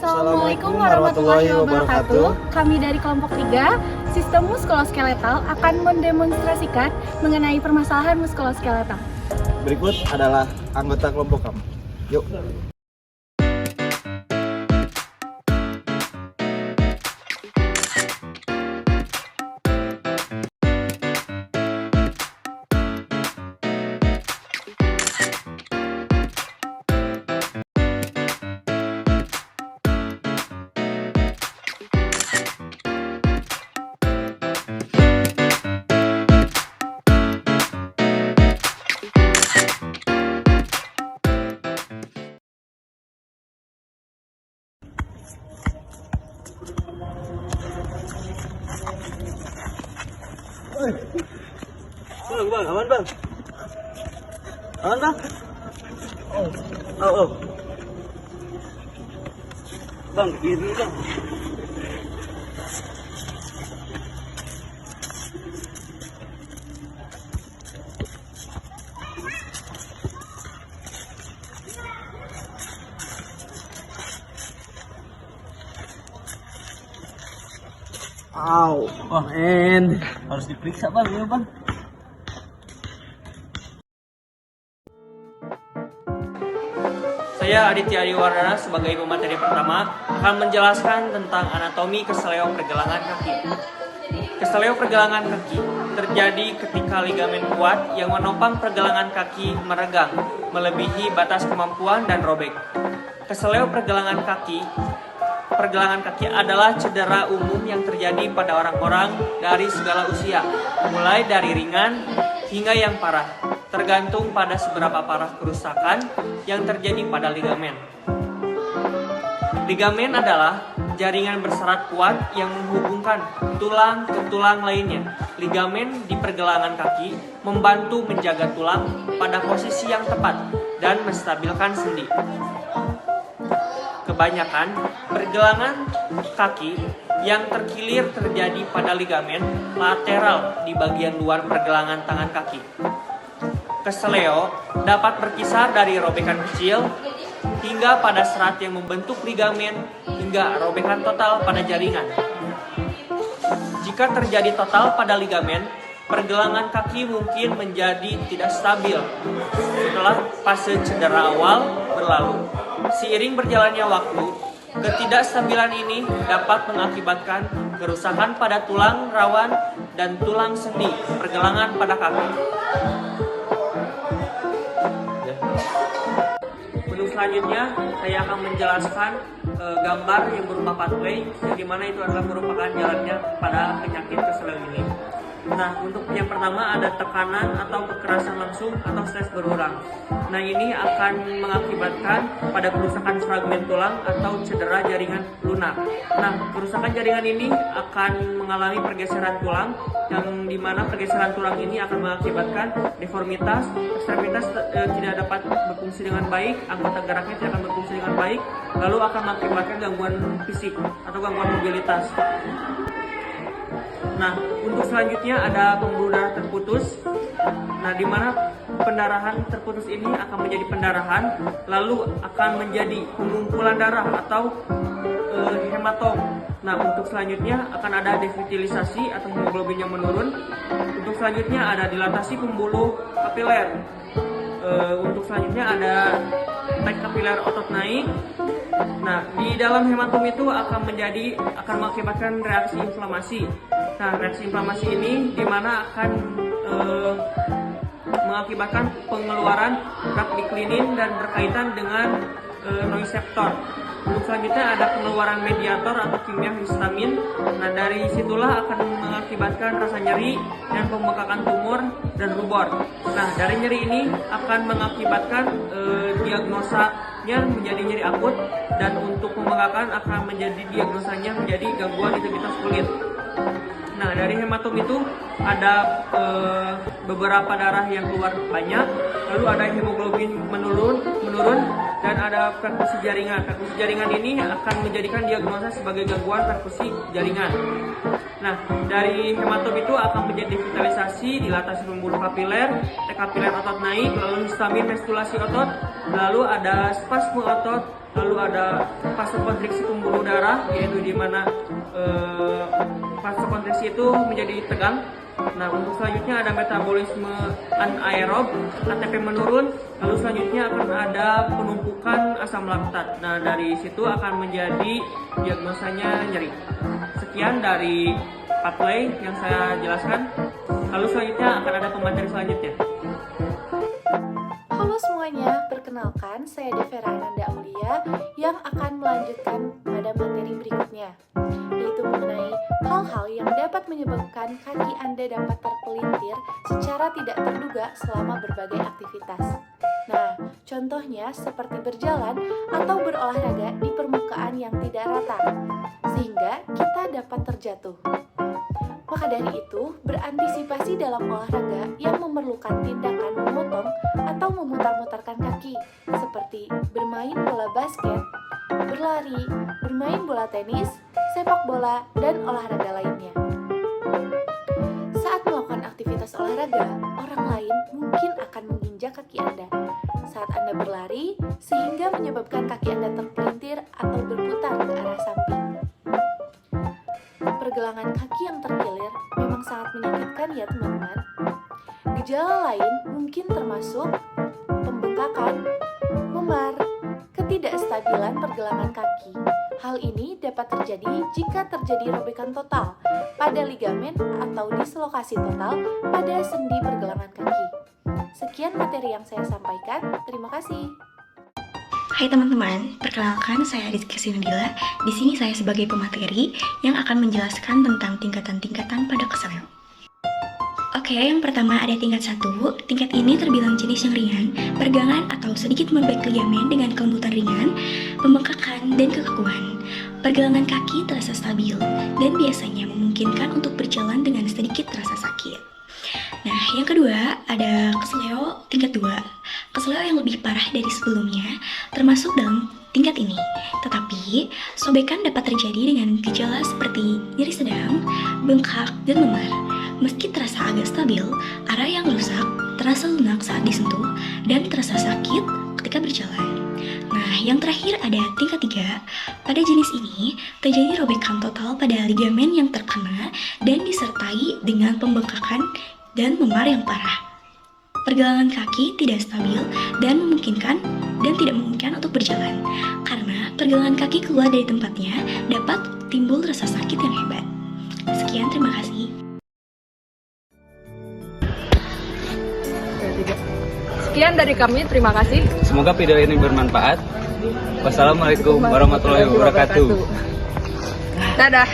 Assalamualaikum warahmatullahi wabarakatuh. Kami dari kelompok 3, Sistem Muskuloskeletal akan mendemonstrasikan mengenai permasalahan muskuloskeletal. Berikut adalah anggota kelompok kami. Yuk. Bang, aman bang? Aman bang? Oh. Bang, ini bang. Wah, men. Harus diperiksa bang, ya bang. Saya Aditya Adiwardana sebagai pemateri pertama akan menjelaskan tentang anatomi keseleo pergelangan kaki. Keseleo pergelangan kaki terjadi ketika ligamen kuat yang menopang pergelangan kaki meregang, melebihi batas kemampuan dan robek. Keseleo pergelangan kaki adalah cedera umum yang terjadi pada orang-orang dari segala usia, mulai dari ringan hingga yang parah, tergantung pada seberapa parah kerusakan yang terjadi pada ligamen. Ligamen adalah jaringan berserat kuat yang menghubungkan tulang ke tulang lainnya. Ligamen di pergelangan kaki membantu menjaga tulang pada posisi yang tepat dan menstabilkan sendi. Kebanyakan pergelangan kaki yang terkilir terjadi pada ligamen lateral di bagian luar pergelangan tangan kaki. Keseleo dapat berkisar dari robekan kecil hingga pada serat yang membentuk ligamen hingga robekan total pada jaringan. Jika terjadi total pada ligamen, pergelangan kaki mungkin menjadi tidak stabil setelah fase cedera awal berlalu. Seiring berjalannya waktu, ketidakstabilan ini dapat mengakibatkan kerusakan pada tulang rawan dan tulang sendi pergelangan pada kaki. Untuk selanjutnya, saya akan menjelaskan gambar yang berupa pathway, di mana itu adalah merupakan jalannya pada penyakit keseleo ini. Nah, untuk yang pertama ada tekanan atau kekerasan langsung atau stres berulang. Nah, ini akan mengakibatkan pada kerusakan fragmen tulang atau cedera jaringan lunak. Nah, kerusakan jaringan ini akan mengalami pergeseran tulang, yang dimana pergeseran tulang ini akan mengakibatkan deformitas, ekstremitas tidak dapat berfungsi dengan baik, anggota geraknya tidak akan berfungsi dengan baik, lalu akan mengakibatkan gangguan fisik atau gangguan mobilitas. Nah, untuk selanjutnya ada pembuluh darah terputus. Nah, di mana pendarahan terputus ini akan menjadi pendarahan, lalu akan menjadi pengumpulan darah atau hematom. Nah, untuk selanjutnya akan ada devitilisasi atau hemoglobin yang menurun. Untuk selanjutnya ada dilatasi pembuluh kapiler. Untuk selanjutnya ada taik kapiler otot naik. Nah, di dalam hematom itu akan mengakibatkan reaksi inflamasi. Nah, reaksi inflamasi ini dimana akan mengakibatkan pengeluaran rapdiklinin dan berkaitan dengan nociceptor. Untuk selanjutnya ada pengeluaran mediator atau kimia histamin. Nah, dari situlah akan mengakibatkan rasa nyeri dan pembengkakan tumor dan rubor. Nah, dari nyeri ini akan mengakibatkan diagnosanya menjadi nyeri akut, dan untuk pembengkakan akan menjadi diagnosanya menjadi gangguan integritas kulit. Nah, dari hematom itu ada beberapa darah yang keluar banyak, lalu ada hemoglobin menurun, dan ada perkusi jaringan. Perkusi jaringan ini akan menjadikan diagnosa sebagai gangguan perkusi jaringan. Nah, dari hematom itu akan menjadi devitalisasi, dilatasi pembuluh kapiler, kapiler otot naik, lalu histamin, menstruasi otot, lalu ada spasme otot, lalu ada vasokonstriksi pembuluh darah, yaitu di mana vasokonstriksi itu menjadi tegang. Nah, untuk selanjutnya ada metabolisme anaerob, ATP menurun, lalu selanjutnya akan ada penumpukan asam laktat. Nah, dari situ akan menjadi diagnosanya nyeri. Sekian dari pathway yang saya jelaskan. Lalu selanjutnya akan ada pemateri selanjutnya. Halo semuanya, perkenalkan saya Devera Ananda Aulia yang akan melanjutkan pada materi berikutnya, yaitu mengenai hal-hal yang dapat menyebabkan kaki Anda dapat terpelintir secara tidak terduga selama berbagai aktivitas. Nah, contohnya seperti berjalan atau berolahraga di permukaan yang tidak rata, sehingga kita dapat terjatuh. Maka dari itu, berantisipasi dalam olahraga yang memerlukan tindakan memotong atau memutar-mutarkan kaki, seperti bermain bola basket, berlari, bermain bola tenis, sepak bola, dan olahraga lainnya. Saat melakukan aktivitas olahraga, orang lain mungkin akan menginjak kaki Anda saat Anda berlari, sehingga menyebabkan kaki Anda terpelintir atau berputar ke arah samping. Pergelangan kaki yang terkilir memang sangat menyakitkan ya teman-teman. Gejala lain mungkin termasuk pembengkakan, memar, ketidakstabilan pergelangan kaki. Hal ini dapat terjadi jika terjadi robekan total pada ligamen atau dislokasi total pada sendi pergelangan kaki. Sekian materi yang saya sampaikan. Terima kasih. Hai teman-teman, perkenalkan saya Rizky Sinadila. Di sini saya sebagai pemateri yang akan menjelaskan tentang tingkatan-tingkatan pada keseleo. Oke, yang pertama ada tingkat 1. Tingkat ini terbilang jenis yang ringan, peregangan atau sedikit merobek ligamen dengan kelembutan ringan, pembengkakan, dan kekakuan. Pergelangan kaki terasa stabil dan biasanya memungkinkan untuk berjalan dengan sedikit rasa sakit. Nah, yang kedua ada keseleo tingkat 2. Keseleo yang lebih parah dari sebelumnya termasuk dalam tingkat ini. Tetapi, sobekan dapat terjadi dengan gejala seperti nyeri sedang, bengkak, dan memar. Meski terasa agak stabil, area yang rusak terasa lunak saat disentuh dan terasa sakit ketika berjalan. Nah, yang terakhir ada tingkat 3. Pada jenis ini, terjadi robekan total pada ligamen yang terkena dan disertai dengan pembengkakan dan memar yang parah. Pergelangan kaki tidak stabil dan tidak memungkinkan untuk berjalan. Karena pergelangan kaki keluar dari tempatnya, dapat timbul rasa sakit yang hebat. Sekian, terima kasih. Sekian dari kami, terima kasih. Semoga video ini bermanfaat. Wassalamualaikum warahmatullahi wabarakatuh. Dadah.